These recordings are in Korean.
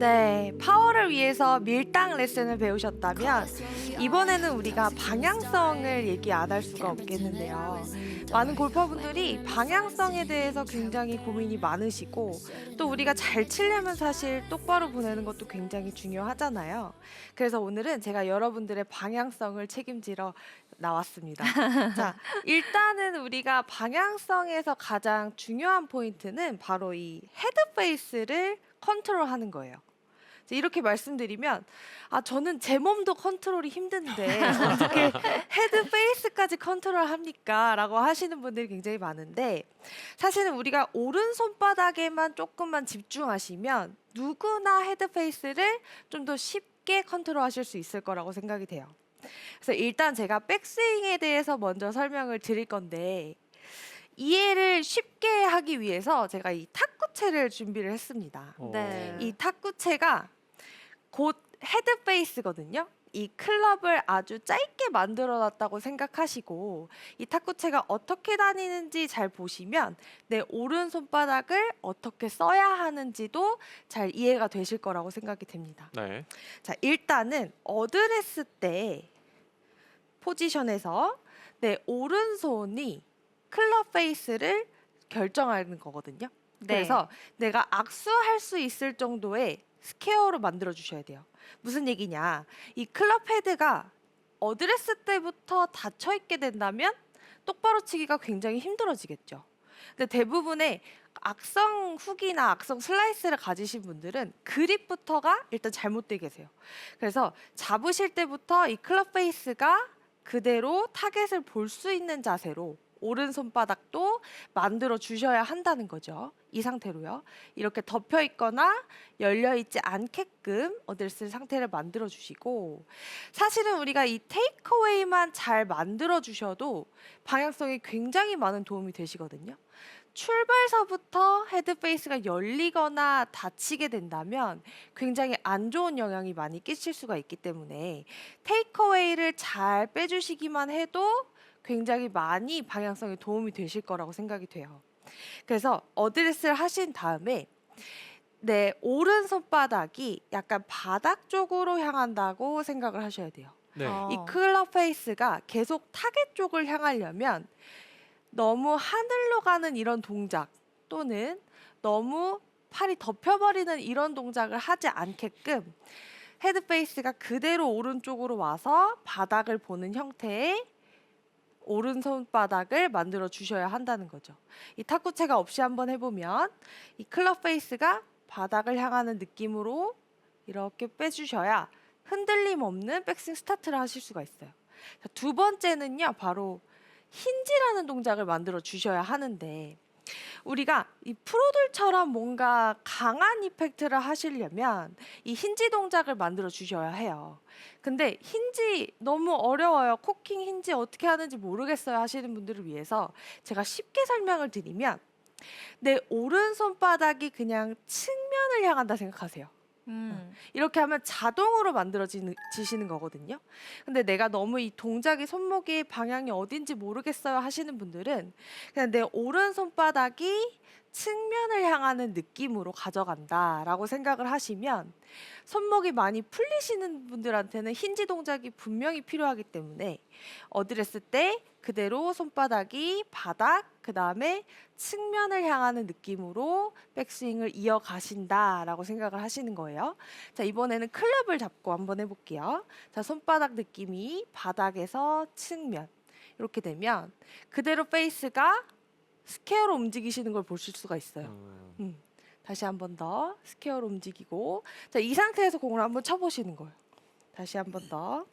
네, 파워를 위해서 밀당 레슨을 배우셨다면 이번에는 우리가 방향성을 얘기 안 할 수가 없겠는데요. 많은 골퍼분들이 방향성에 대해서 굉장히 고민이 많으시고 또 우리가 잘 치려면 사실 똑바로 보내는 것도 굉장히 중요하잖아요. 그래서 오늘은 제가 여러분들의 방향성을 책임지러 나왔습니다. 자, 일단은 우리가 방향성에서 가장 중요한 포인트는 바로 이 헤드 페이스를 컨트롤하는 거예요. 이제 이렇게 말씀드리면 저는 제 몸도 컨트롤이 힘든데 어떻게 헤드 페이스까지 컨트롤합니까? 라고 하시는 분들이 굉장히 많은데 사실은 우리가 오른손바닥에만 조금만 집중하시면 누구나 헤드 페이스를 좀 더 쉽게 컨트롤하실 수 있을 거라고 생각이 돼요. 그래서 일단 제가 백스윙에 대해서 먼저 설명을 드릴 건데 이해를 쉽게 하기 위해서 제가 이 탁구채를 준비를 했습니다. 네. 이 탁구채가 곧 헤드 페이스거든요. 이 클럽을 아주 짧게 만들어 놨다고 생각하시고 이 탁구채가 어떻게 다니는지 잘 보시면 내 오른손바닥을 어떻게 써야 하는지도 잘 이해가 되실 거라고 생각이 됩니다. 네. 자, 일단은 어드레스 때 포지션에서 내 오른손이 클럽 페이스를 결정하는 거거든요. 그래서 내가 악수할 수 있을 정도의 스퀘어로 만들어 주셔야 돼요. 무슨 얘기냐? 이 클럽 헤드가 어드레스 때부터 닫혀 있게 된다면 똑바로 치기가 굉장히 힘들어지겠죠. 근데 대부분의 악성 훅이나 악성 슬라이스를 가지신 분들은 그립부터가 일단 잘못되어 계세요. 그래서 잡으실 때부터 이 클럽 페이스가 그대로 타겟을 볼 수 있는 자세로 오른손바닥도 만들어 주셔야 한다는 거죠. 이 상태로요. 이렇게 덮여 있거나 열려 있지 않게끔 어드레스 상태를 만들어 주시고 사실은 우리가 이 테이크어웨이만 잘 만들어 주셔도 방향성에 굉장히 많은 도움이 되시거든요. 출발서부터 헤드 페이스가 열리거나 닫히게 된다면 굉장히 안 좋은 영향이 많이 끼칠 수가 있기 때문에 테이크어웨이를 잘 빼주시기만 해도 굉장히 많이 방향성에 도움이 되실 거라고 생각이 돼요. 그래서 어드레스를 하신 다음에 내 오른손바닥이 약간 바닥 쪽으로 향한다고 생각을 하셔야 돼요. 네. 이 클럽 페이스가 계속 타겟 쪽을 향하려면 너무 하늘로 가는 이런 동작 또는 너무 팔이 덮여버리는 이런 동작을 하지 않게끔 헤드 페이스가 그대로 오른쪽으로 와서 바닥을 보는 형태의 오른손바닥을 만들어 주셔야 한다는 거죠. 이 탁구채가 없이 한번 해보면 이 클럽 페이스가 바닥을 향하는 느낌으로 이렇게 빼주셔야 흔들림 없는 백스윙 스타트를 하실 수가 있어요. 자, 두 번째는요, 바로 힌지라는 동작을 만들어 주셔야 하는데 우리가 이 프로들처럼 뭔가 강한 이펙트를 하시려면 이 힌지 동작을 만들어 주셔야 해요. 근데 힌지 너무 어려워요. 코킹 힌지 어떻게 하는지 모르겠어요 하시는 분들을 위해서 제가 쉽게 설명을 드리면 내 오른손바닥이 그냥 측면을 향한다 생각하세요. 이렇게 하면 자동으로 만들어지시는 거거든요. 근데 내가 너무 이 동작이 손목이 방향이 어딘지 모르겠어요 하시는 분들은 그냥 내 오른손바닥이 측면을 향하는 느낌으로 가져간다라고 생각을 하시면 손목이 많이 풀리시는 분들한테는 힌지 동작이 분명히 필요하기 때문에 어드레스 때 그대로 손바닥이 바닥 그 다음에 측면을 향하는 느낌으로 백스윙을 이어가신다라고 생각을 하시는 거예요. 자, 이번에는 클럽을 잡고 한번 해볼게요. 자, 손바닥 느낌이 바닥에서 측면 이렇게 되면 그대로 페이스가 스퀘어로 움직이시는 걸 보실 수가 있어요. 다시 한 번 더 스퀘어로 움직이고 자, 이 상태에서 공을 한번 쳐보시는 거예요. 다시 한 번 더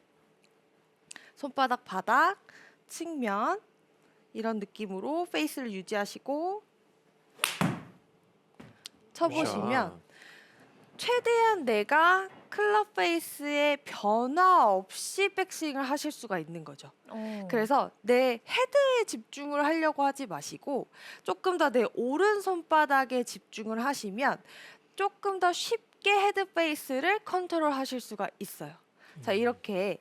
손바닥 바닥 측면 이런 느낌으로 페이스를 유지하시고 쳐보시면 최대한 내가 클럽 페이스에 변화 없이 백스윙을 하실 수가 있는 거죠. 그래서 내 헤드에 집중을 하려고 하지 마시고 조금 더 내 오른손바닥에 집중을 하시면 조금 더 쉽게 헤드 페이스를 컨트롤 하실 수가 있어요. 자, 이렇게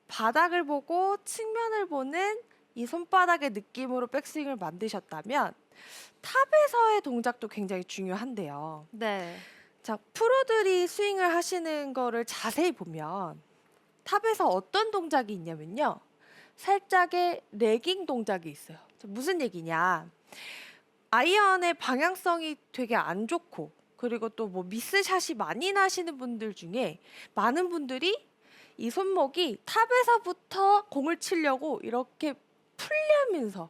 바닥을 보고 측면을 보는 이 손바닥의 느낌으로 백스윙을 만드셨다면 탑에서의 동작도 굉장히 중요한데요. 네. 자, 프로들이 스윙을 하시는 거를 자세히 보면 탑에서 어떤 동작이 있냐면요. 살짝의 레깅 동작이 있어요. 자, 무슨 얘기냐? 아이언의 방향성이 되게 안 좋고 그리고 또 뭐 미스샷이 많이 나시는 분들 중에 많은 분들이 이 손목이 탑에서부터 공을 치려고 이렇게 풀리면서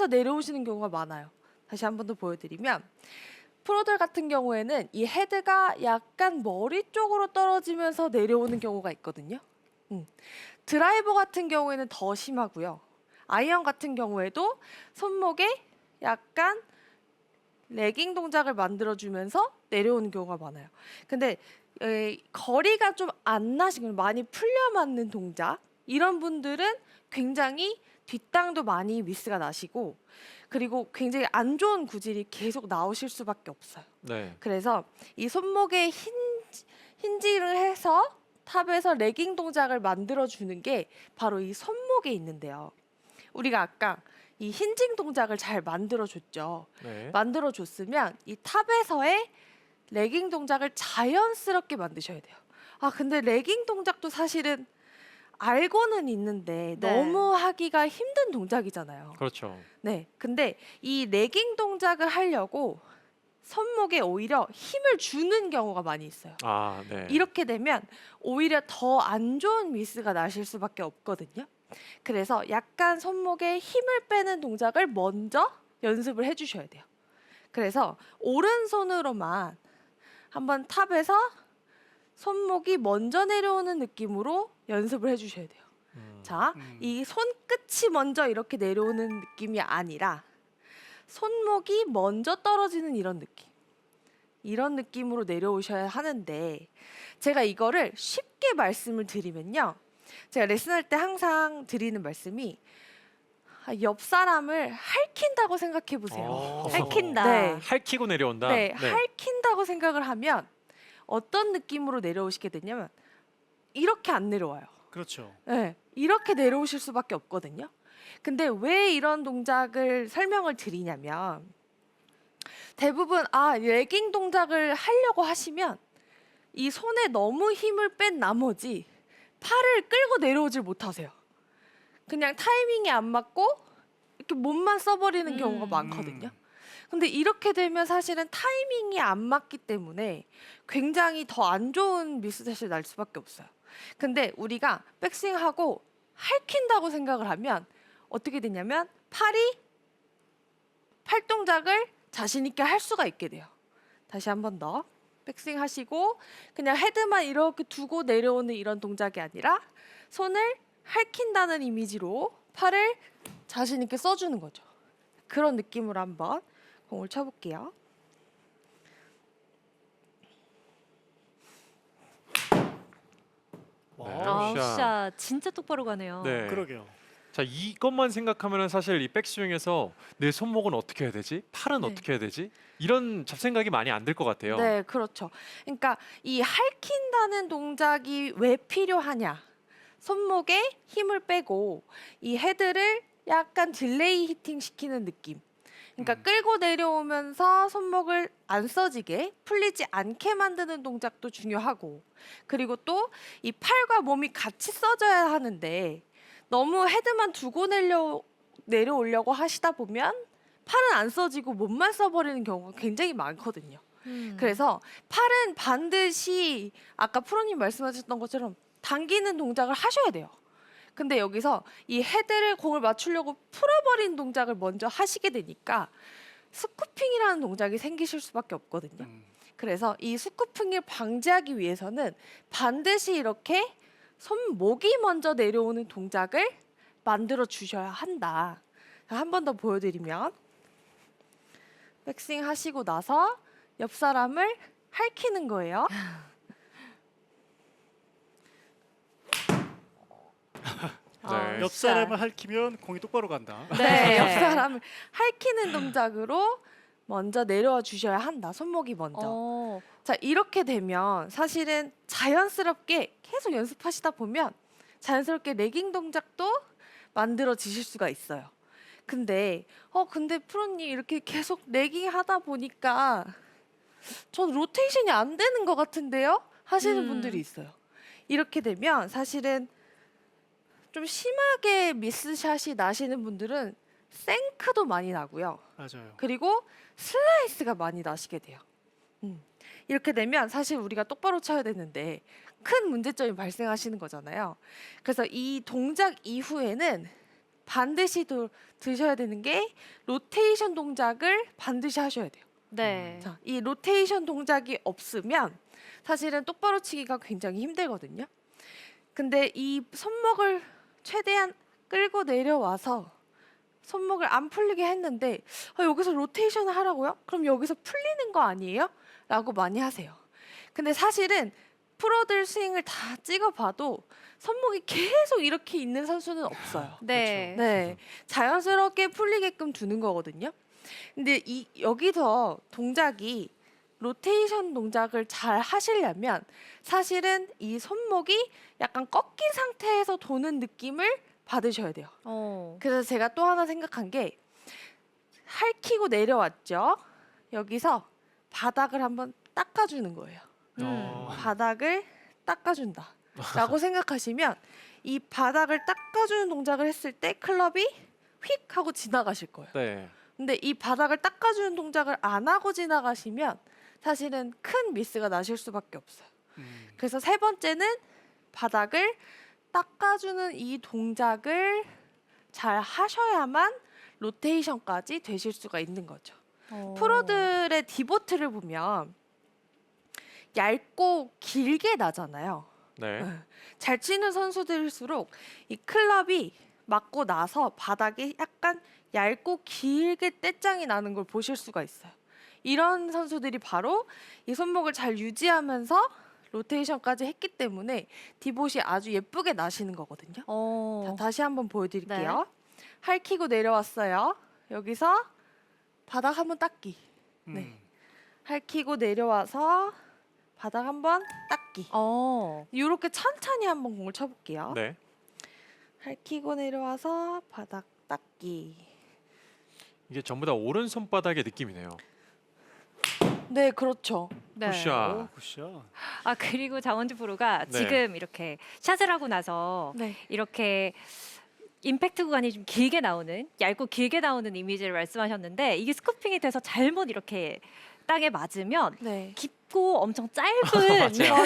내려오시는 경우가 많아요. 다시 한 번 더 보여드리면 프로들 같은 경우에는 이 헤드가 약간 머리 쪽으로 떨어지면서 내려오는 경우가 있거든요. 드라이버 같은 경우에는 더 심하고요. 아이언 같은 경우에도 손목에 약간 레깅 동작을 만들어주면서 내려오는 경우가 많아요. 근데 거리가 좀 안 나시고 많이 풀려 맞는 동작 이런 분들은 굉장히 뒷땅도 많이 미스가 나시고 그리고 굉장히 안 좋은 구질이 계속 나오실 수밖에 없어요. 네. 그래서 이 손목에 힌지를 해서 탑에서 레깅 동작을 만들어주는 게 바로 이 손목에 있는데요. 우리가 아까 이 힌징 동작을 잘 만들어줬죠. 네. 만들어줬으면 이 탑에서의 레깅 동작을 자연스럽게 만드셔야 돼요. 아, 근데 레깅 동작도 사실은 알고는 있는데 네. 너무 하기가 힘든 동작이잖아요. 그렇죠. 네, 근데 이 레깅 동작을 하려고 손목에 오히려 힘을 주는 경우가 많이 있어요. 아, 네. 이렇게 되면 오히려 더 안 좋은 미스가 나실 수밖에 없거든요. 그래서 약간 손목에 힘을 빼는 동작을 먼저 연습을 해주셔야 돼요. 그래서 오른손으로만 한번 탑에서 손목이 먼저 내려오는 느낌으로 연습을 해주셔야 돼요. 자, 이 손끝이 먼저 이렇게 내려오는 느낌이 아니라 손목이 먼저 떨어지는 이런 느낌. 이런 느낌으로 내려오셔야 하는데 제가 이거를 쉽게 말씀을 드리면요. 제가 레슨할 때 항상 드리는 말씀이 옆 사람을 핥힌다고 생각해 보세요. 핥힌다. 네. 핥히고 내려온다. 네, 핥힌다고 생각을 하면 어떤 느낌으로 내려오시게 되냐면 이렇게 안 내려와요. 그렇죠. 네, 이렇게 내려오실 수밖에 없거든요. 근데 왜 이런 동작을 설명을 드리냐면 대부분 레깅 동작을 하려고 하시면 이 손에 너무 힘을 뺀 나머지 팔을 끌고 내려오질 못하세요. 그냥 타이밍이 안 맞고 이렇게 몸만 써버리는 경우가 많거든요. 근데 이렇게 되면 사실은 타이밍이 안 맞기 때문에 굉장히 더 안 좋은 미스샷이 날 수밖에 없어요. 근데 우리가 백스윙하고 핥힌다고 생각을 하면 어떻게 되냐면 팔 동작을 자신 있게 할 수가 있게 돼요. 다시 한 번 더 백스윙 하시고 그냥 헤드만 이렇게 두고 내려오는 이런 동작이 아니라 손을 핥힌다는 이미지로 팔을 자신 있게 써주는 거죠. 그런 느낌으로 한번 공을 쳐볼게요. 와, 샷 진짜 똑바로 가네요. 네. 그러게요. 자, 이것만 생각하면은 사실 이 백스윙에서 내 손목은 어떻게 해야 되지? 팔은 네. 어떻게 해야 되지? 이런 잡생각이 많이 안 들 것 같아요. 네, 그렇죠. 그러니까 이 핥힌다는 동작이 왜 필요하냐? 손목에 힘을 빼고 이 헤드를 약간 딜레이 히팅 시키는 느낌. 그러니까 끌고 내려오면서 손목을 안 써지게 풀리지 않게 만드는 동작도 중요하고 그리고 또 이 팔과 몸이 같이 써져야 하는데 너무 헤드만 두고 내려오려고 하시다 보면 팔은 안 써지고 몸만 써버리는 경우가 굉장히 많거든요. 그래서 팔은 반드시 아까 프로님 말씀하셨던 것처럼 당기는 동작을 하셔야 돼요. 근데 여기서 이 헤드를 공을 맞추려고 풀어버린 동작을 먼저 하시게 되니까 스쿠핑이라는 동작이 생기실 수밖에 없거든요. 그래서 이 스쿠핑을 방지하기 위해서는 반드시 이렇게 손목이 먼저 내려오는 동작을 만들어 주셔야 한다. 한 번 더 보여드리면 백스윙 하시고 나서 옆 사람을 핥히는 거예요. 네. 옆 사람을 핥히면 공이 똑바로 간다. 네, 옆 사람을 핥히는 동작으로 먼저 내려와 주셔야 한다. 손목이 먼저. 자, 이렇게 되면 사실은 자연스럽게 계속 연습하시다 보면 자연스럽게 레깅 동작도 만들어지실 수가 있어요. 근데 프로님 이렇게 계속 레깅 하다 보니까 전 로테이션이 안 되는 것 같은데요? 하시는 음. 분들이 있어요. 이렇게 되면 사실은 좀 심하게 미스샷이 나시는 분들은 생크도 많이 나고요. 맞아요. 그리고 슬라이스가 많이 나시게 돼요. 이렇게 되면 사실 우리가 똑바로 쳐야 되는데 큰 문제점이 발생하시는 거잖아요. 그래서 이 동작 이후에는 반드시 드셔야 되는 게 로테이션 동작을 반드시 하셔야 돼요. 네. 자, 이 로테이션 동작이 없으면 사실은 똑바로 치기가 굉장히 힘들거든요. 근데 이 손목을 최대한 끌고 내려와서 손목을 안 풀리게 했는데 여기서 로테이션을 하라고요? 그럼 여기서 풀리는 거 아니에요? 라고 많이 하세요. 근데 사실은 프로들 스윙을 다 찍어봐도 손목이 계속 이렇게 있는 선수는 없어요. 네. 네, 자연스럽게 풀리게끔 두는 거거든요. 근데 여기서 동작이 로테이션 동작을 잘 하시려면 사실은 이 손목이 약간 꺾인 상태에서 도는 느낌을 받으셔야 돼요. 그래서 제가 또 하나 생각한 게 할퀴고 내려왔죠. 여기서 바닥을 한번 닦아주는 거예요. 바닥을 닦아준다 라고 생각하시면 이 바닥을 닦아주는 동작을 했을 때 클럽이 휙 하고 지나가실 거예요. 네. 근데 이 바닥을 닦아주는 동작을 안 하고 지나가시면 사실은 큰 미스가 나실 수밖에 없어요. 그래서 세 번째는 바닥을 닦아주는 이 동작을 잘 하셔야만 로테이션까지 되실 수가 있는 거죠. 프로들의 디보트를 보면 얇고 길게 나잖아요. 네. 잘 치는 선수들일수록 이 클럽이 맞고 나서 바닥이 약간 얇고 길게 떼짱이 나는 걸 보실 수가 있어요. 이런 선수들이 바로 이 손목을 잘 유지하면서 로테이션까지 했기 때문에 디봇이 아주 예쁘게 나시는 거거든요. 자, 다시 한번 보여드릴게요. 할퀴고 내려왔어요. 여기서 바닥 한번 닦기. 네. 할퀴고 내려와서 바닥 한번 닦기. 이렇게 천천히 한번 공을 쳐볼게요. 네. 할퀴고 내려와서 바닥 닦기. 이게 전부 다 오른 손바닥의 느낌이네요. 네, 그렇죠. 네. 굿샷. 굿샷. 아 그리고 장원주 프로가 네. 지금 이렇게 샷을 하고 나서 네. 이렇게 임팩트 구간이 좀 길게 나오는 얇고 길게 나오는 이미지를 말씀하셨는데 이게 스쿠핑이 돼서 잘못 이렇게 땅에 맞으면 네. 깊고 엄청 짧은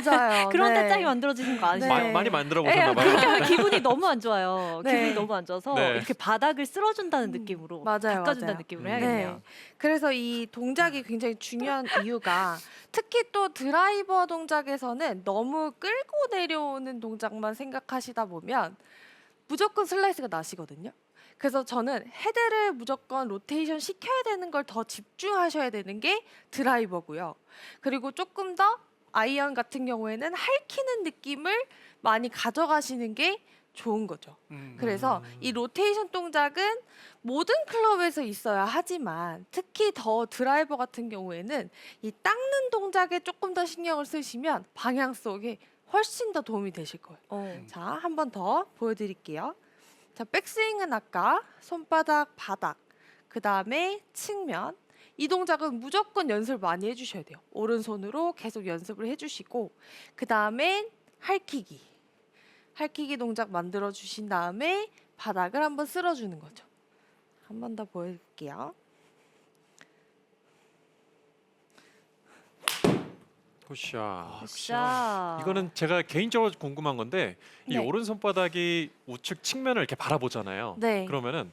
맞아요. 그런 네. 떼짱이 만들어지는 거 아시죠? 네. 많이 만들어 예, 보셨나 봐요. 그러니까 기분이 너무 안 좋아요. 네. 기분이 너무 안 좋아서 네. 이렇게 바닥을 쓸어준다는 느낌으로 맞아요, 닦아준다는 맞아요. 느낌으로 음. 해야겠네요. 네. 그래서 이 동작이 굉장히 중요한 이유가 특히 또 드라이버 동작에서는 너무 끌고 내려오는 동작만 생각하시다 보면 무조건 슬라이스가 나시거든요. 그래서 저는 헤드를 무조건 로테이션 시켜야 되는 걸 더 집중하셔야 되는 게 드라이버고요. 그리고 조금 더 아이언 같은 경우에는 할퀴는 느낌을 많이 가져가시는 게 좋은 거죠. 그래서 이 로테이션 동작은 모든 클럽에서 있어야 하지만 특히 더 드라이버 같은 경우에는 이 닦는 동작에 조금 더 신경을 쓰시면 방향 속에 훨씬 더 도움이 되실 거예요. 자, 한 번 더 보여드릴게요. 자, 백스윙은 아까 손바닥, 바닥, 그 다음에 측면. 이 동작은 무조건 연습을 많이 해주셔야 돼요. 오른손으로 계속 연습을 해주시고 그 다음에 할퀴기. 할퀴기 동작 만들어 주신 다음에 바닥을 한번 쓸어주는 거죠. 한 번 더 보여드릴게요. 굿샷. 굿샷. 이거는 제가 개인적으로 궁금한 건데 이 네. 오른 손바닥이 우측 측면을 이렇게 바라보잖아요. 네. 그러면은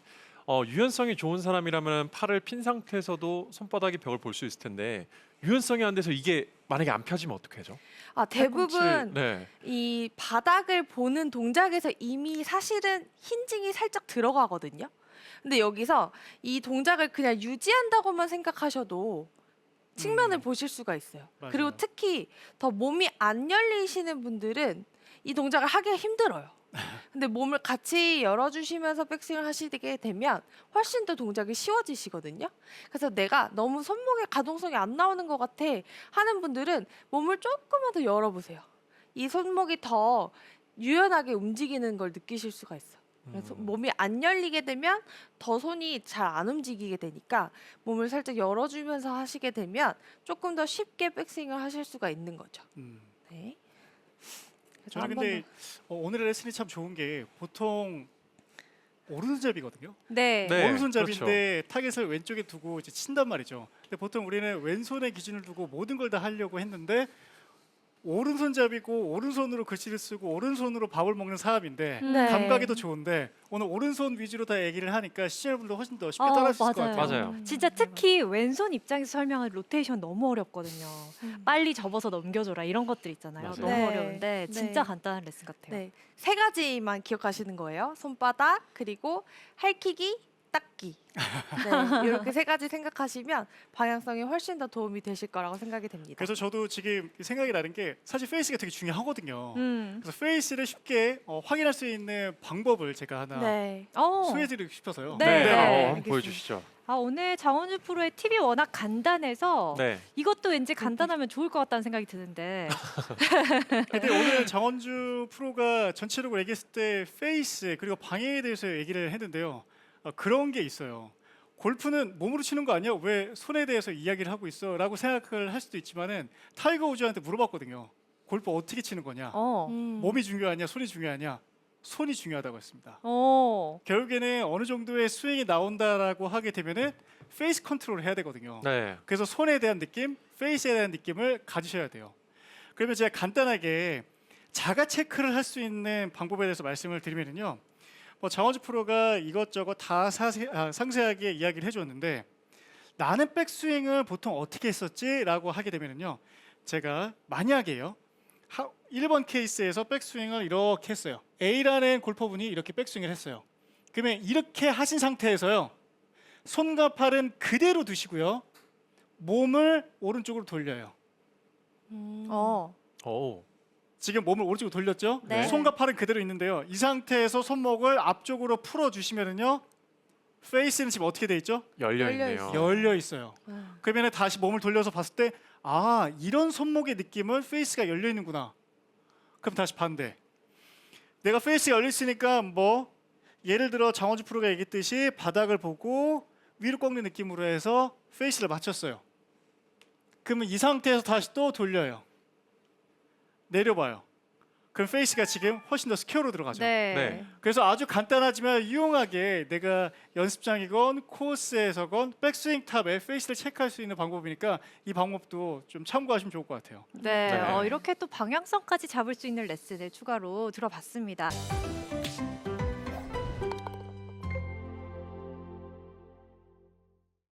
유연성이 좋은 사람이라면 팔을 핀 상태에서도 손바닥이 벽을 볼 수 있을 텐데 유연성이 안 돼서 이게 만약에 안 펴지면 어떻게 하죠? 대부분 네. 이 바닥을 보는 동작에서 이미 사실은 힌징이 살짝 들어가거든요. 근데 여기서 이 동작을 그냥 유지한다고만 생각하셔도 측면을 보실 수가 있어요. 맞아요. 그리고 특히 더 몸이 안 열리시는 분들은 이 동작을 하기가 힘들어요. 근데 몸을 같이 열어주시면서 백스윙을 하시게 되면 훨씬 더 동작이 쉬워지시거든요. 그래서 내가 너무 손목에 가동성이 안 나오는 것 같아 하는 분들은 몸을 조금만 더 열어보세요. 이 손목이 더 유연하게 움직이는 걸 느끼실 수가 있어요. 그래서 몸이 안 열리게 되면 더 손이 잘 안 움직이게 되니까 몸을 살짝 열어주면서 하시게 되면 조금 더 쉽게 백스윙을 하실 수가 있는 거죠. 네. 그래서 저는 한번 근데 오늘의 레슨이 참 좋은 게 보통 오른손잡이거든요. 네. 네. 오른손잡이인데 타겟을 왼쪽에 두고 이제 친단 말이죠. 근데 보통 우리는 왼손에 기준을 두고 모든 걸 다 하려고 했는데 오른손잡이고 오른손으로 글씨를 쓰고 오른손으로 밥을 먹는 사람인데 네. 감각이 더 좋은데 오늘 오른손 위주로 다 얘기를 하니까 시청자분들 훨씬 더 쉽게 어, 따라할 수 있을 것 맞아요. 같아요. 맞아요. 진짜 특히 왼손 입장에서 설명한 로테이션 너무 어렵거든요. 빨리 접어서 넘겨줘라 이런 것들 있잖아요. 맞아요. 너무 네. 어려운데 진짜 네. 간단한 레슨 같아요. 네, 세 가지만 기억하시는 거예요. 손바닥 그리고 할퀴기, 닦기. 네, 이렇게 세 가지 생각하시면 방향성이 훨씬 더 도움이 되실 거라고 생각이 됩니다. 그래서 저도 지금 생각이 나는 게 사실 페이스가 되게 중요하거든요. 그래서 페이스를 쉽게 확인할 수 있는 방법을 제가 하나 네, 소개해드리고 싶어서요. 네. 네. 한번 알겠습니다. 보여주시죠. 오늘 장원주 프로의 팁이 워낙 간단해서 네. 이것도 왠지 간단하면 좋을 것 같다는 생각이 드는데 근데 오늘 장원주 프로가 전체적으로 얘기했을 때 페이스 그리고 방향에 대해서 얘기를 했는데요. 그런 게 있어요. 골프는 몸으로 치는 거 아니야? 왜 손에 대해서 이야기를 하고 있어? 라고 생각을 할 수도 있지만은 타이거 우즈한테 물어봤거든요. 골프 어떻게 치는 거냐? 몸이 중요하냐? 손이 중요하냐? 손이 중요하다고 했습니다. 결국에는 어느 정도의 스윙이 나온다라고 하게 되면은 페이스 컨트롤을 해야 되거든요. 네. 그래서 손에 대한 느낌, 페이스에 대한 느낌을 가지셔야 돼요. 그러면 제가 간단하게 자가 체크를 할 수 있는 방법에 대해서 말씀을 드리면요. 장원주 프로가 이것저것 다 상세하게 이야기를 해줬는데 나는 백스윙을 보통 어떻게 했었지라고 하게 되면요. 제가 만약에요. 1번 케이스에서 백스윙을 이렇게 했어요. A라는 골퍼분이 이렇게 백스윙을 했어요. 그러면 이렇게 하신 상태에서요. 손과 팔은 그대로 두시고요. 몸을 오른쪽으로 돌려요. 오. 지금 몸을 오른쪽으로 돌렸죠? 네. 손과 팔은 그대로 있는데요. 이 상태에서 손목을 앞쪽으로 풀어 주시면은요. 페이스는 지금 어떻게 돼 있죠? 열려 있네요. 열려 있어요. 그러면 다시 몸을 돌려서 봤을 때 이런 손목의 느낌은 페이스가 열려 있는구나. 그럼 다시 반대. 내가 페이스가 열려 있으니까 예를 들어 장원주 프로가 얘기했듯이 바닥을 보고 위로 꺾는 느낌으로 해서 페이스를 맞췄어요. 그러면 이 상태에서 다시 또 돌려요. 내려봐요. 그럼 페이스가 지금 훨씬 더 스퀘어로 들어가죠. 네. 그래서 아주 간단하지만 유용하게 내가 연습장이건 코스에서건 백스윙 탑에 페이스를 체크할 수 있는 방법이니까 이 방법도 좀 참고하시면 좋을 것 같아요. 네. 네. 이렇게 또 방향성까지 잡을 수 있는 레슨을 추가로 들어봤습니다.